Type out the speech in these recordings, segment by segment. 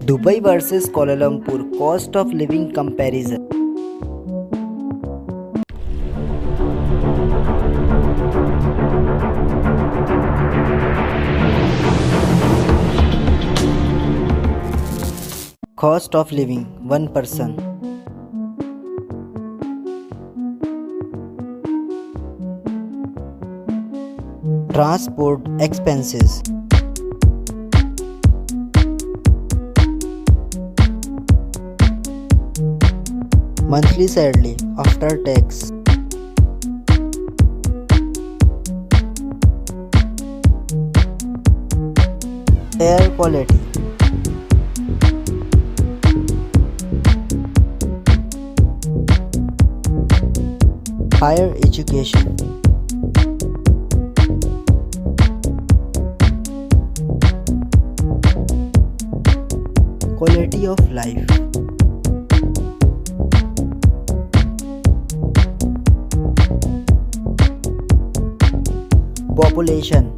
Dubai versus Kuala Lumpur cost of living comparison. Cost of living one person. Transport expenses. Monthly salary after tax. Air quality. Higher education. Quality of life. Population.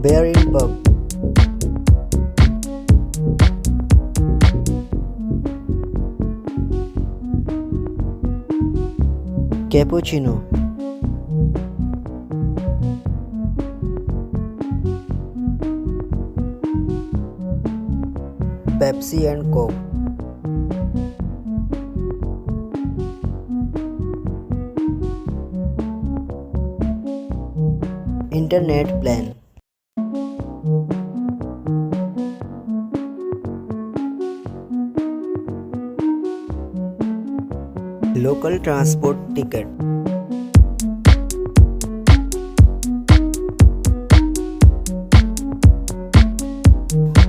Bear in pub. Cappuccino. Pepsi and Coke. Internet plan. Local transport ticket.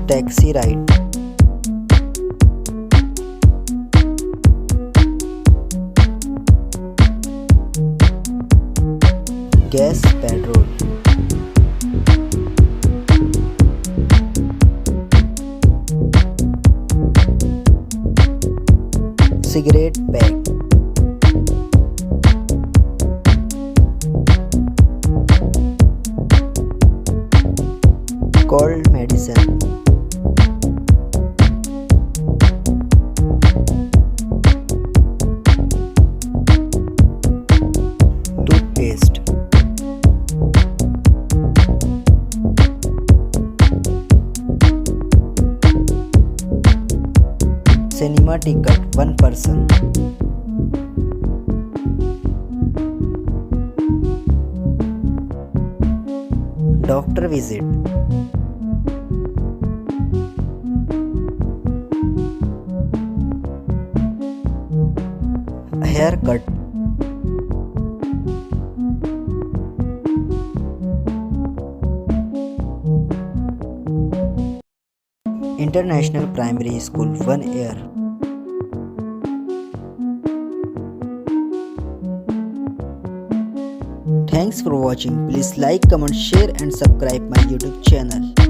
Taxi ride. Gas, petrol. Cigarette pack. Cold medicine. Toothpaste. Cinema ticket one person. Doctor visit. Haircut. International Primary School 1 year. Thanks for watching. Please like, comment, share and subscribe my YouTube channel.